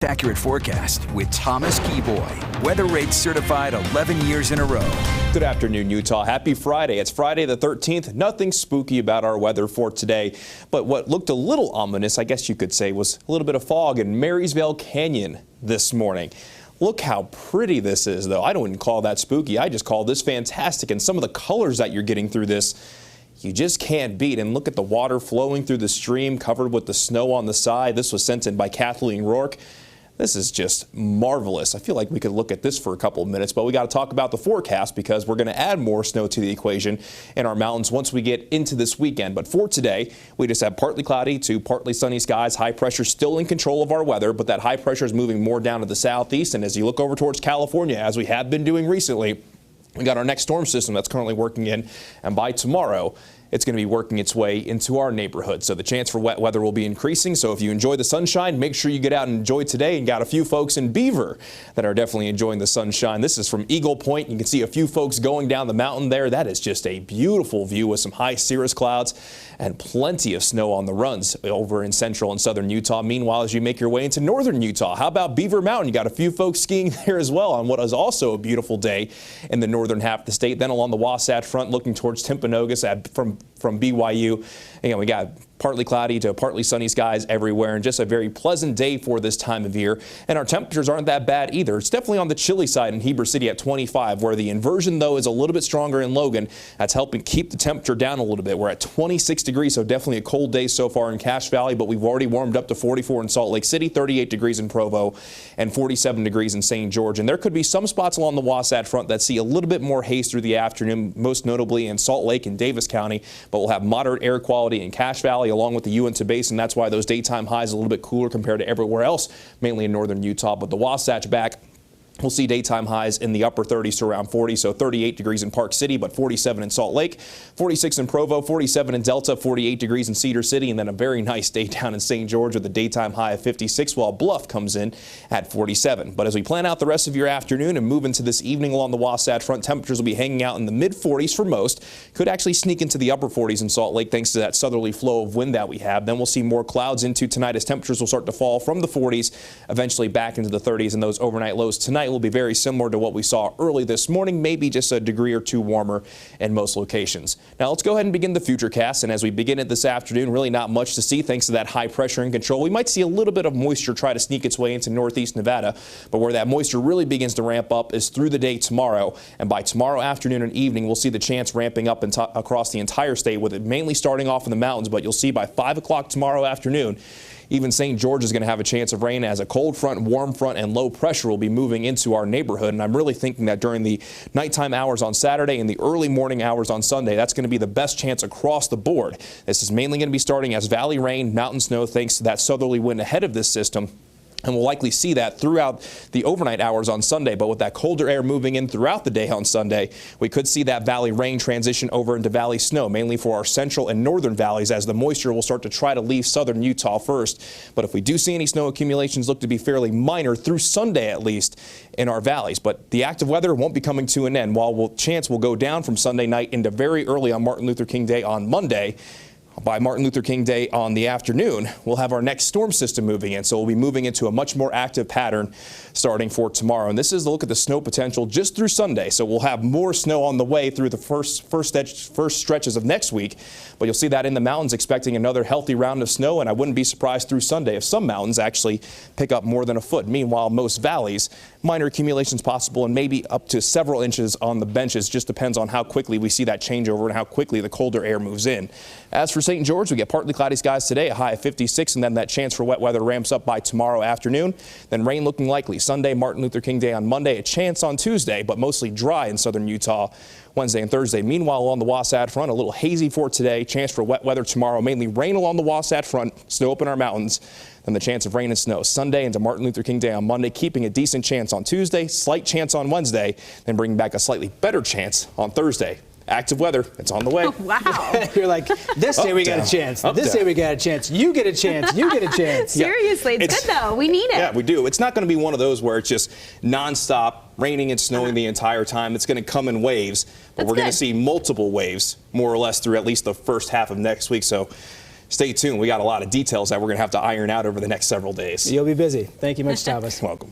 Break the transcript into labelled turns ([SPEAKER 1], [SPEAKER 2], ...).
[SPEAKER 1] Accurate forecast with Thomas Geboy. Weather rates certified 11 years in a row.
[SPEAKER 2] Good afternoon, Utah. Happy Friday. It's Friday the 13th. Nothing spooky about our weather for today. But what looked a little ominous, I guess you could say, was a little bit of fog in Marysvale Canyon this morning. Look how pretty this is, though. I don't even call that spooky. I just call this fantastic. And some of the colors that you're getting through this, you just can't beat. And look at the water flowing through the stream covered with the snow on the side. This was sent in by Kathleen Rourke. This is just marvelous. I feel like we could look at this for a couple of minutes, but we got to talk about the forecast because we're going to add more snow to the equation in our mountains once we get into this weekend. But for today, we just have partly cloudy to partly sunny skies. High pressure still in control of our weather, but that high pressure is moving more down to the southeast. And as you look over towards California, as we have been doing recently, we got our next storm system that's currently working in, and by tomorrow, it's going to be working its way into our neighborhood. So the chance for wet weather will be increasing. So if you enjoy the sunshine, make sure you get out and enjoy today. And got a few folks in Beaver that are definitely enjoying the sunshine. This is from Eagle Point. You can see a few folks going down the mountain there. That is just a beautiful view with some high cirrus clouds and plenty of snow on the runs over in central and southern Utah. Meanwhile, as you make your way into northern Utah, how about Beaver Mountain? You got a few folks skiing there as well on what is also a beautiful day in the northern half of the state. Then along the Wasatch Front, looking towards Timpanogos from BYU. Again, we got partly cloudy to partly sunny skies everywhere, and just a very pleasant day for this time of year. And our temperatures aren't that bad either. It's definitely on the chilly side in Heber City at 25, where the inversion, though, is a little bit stronger in Logan. That's helping keep the temperature down a little bit. We're at 26 degrees, so definitely a cold day so far in Cache Valley, but we've already warmed up to 44 in Salt Lake City, 38 degrees in Provo, and 47 degrees in St. George. And there could be some spots along the Wasatch Front that see a little bit more haze through the afternoon, most notably in Salt Lake and Davis County, but we'll have moderate air quality in Cache Valley along with the Uinta Basin. That's why those daytime highs are a little bit cooler compared to everywhere else, mainly in northern Utah. But the Wasatch back, we'll see daytime highs in the upper 30s to around 40, so 38 degrees in Park City, but 47 in Salt Lake, 46 in Provo, 47 in Delta, 48 degrees in Cedar City, and then a very nice day down in St. George with a daytime high of 56, while Bluff comes in at 47. But as we plan out the rest of your afternoon and move into this evening along the Wasatch Front, temperatures will be hanging out in the mid-40s for most. Could actually sneak into the upper 40s in Salt Lake thanks to that southerly flow of wind that we have. Then we'll see more clouds into tonight as temperatures will start to fall from the 40s, eventually back into the 30s, and those overnight lows tonight will be very similar to what we saw early this morning, maybe just a degree or two warmer in most locations. Now let's go ahead and begin the futurecast, and as we begin it this afternoon, really not much to see thanks to that high pressure in control. We might see a little bit of moisture try to sneak its way into northeast Nevada, but where that moisture really begins to ramp up is through the day tomorrow, and by tomorrow afternoon and evening we'll see the chance ramping up across the entire state, with it mainly starting off in the mountains, but you'll see by 5 o'clock tomorrow afternoon even St. George is going to have a chance of rain as a cold front, warm front, and low pressure will be moving into our neighborhood. And I'm really thinking that during the nighttime hours on Saturday and the early morning hours on Sunday, that's going to be the best chance across the board. This is mainly going to be starting as valley rain, mountain snow, thanks to that southerly wind ahead of this system. And we'll likely see that throughout the overnight hours on Sunday. But with that colder air moving in throughout the day on Sunday, we could see that valley rain transition over into valley snow, mainly for our central and northern valleys, as the moisture will start to try to leave southern Utah first. But if we do see any snow accumulations, look to be fairly minor through Sunday at least in our valleys. But the active weather won't be coming to an end. While chance will go down from Sunday night into very early on Martin Luther King Day on Monday, by Martin Luther King Day on the afternoon, we'll have our next storm system moving in. So we'll be moving into a much more active pattern starting for tomorrow. And this is a look at the snow potential just through Sunday. So we'll have more snow on the way through the first stretches of next week. But you'll see that in the mountains, expecting another healthy round of snow. And I wouldn't be surprised through Sunday if some mountains actually pick up more than a foot. Meanwhile, most valleys, minor accumulations possible and maybe up to several inches on the benches. Just depends on how quickly we see that changeover and how quickly the colder air moves in. As for St. George, we get partly cloudy skies today, a high of 56, and then that chance for wet weather ramps up by tomorrow afternoon. Then rain looking likely Sunday, Martin Luther King Day on Monday, a chance on Tuesday, but mostly dry in southern Utah Wednesday and Thursday. Meanwhile, along the Wasatch Front, a little hazy for today, chance for wet weather tomorrow, mainly rain along the Wasatch Front, snow up in our mountains, then the chance of rain and snow Sunday into Martin Luther King Day on Monday, keeping a decent chance on Tuesday, slight chance on Wednesday, then bringing back a slightly better chance on Thursday. Active weather, it's on the way.
[SPEAKER 3] Wow. You're like, this day we got a chance. This day we got a chance. You get a chance. You get a chance.
[SPEAKER 4] Seriously, it's good though. We need it.
[SPEAKER 2] Yeah, we do. It's not going to be one of those where it's just nonstop raining and snowing the entire time. It's going to come in waves, but we're going to see multiple waves, more or less, through at least the first half of next week. So stay tuned. We got a lot of details that we're going to have to iron out over the next several days.
[SPEAKER 3] You'll be busy. Thank you much, Thomas.
[SPEAKER 2] Welcome.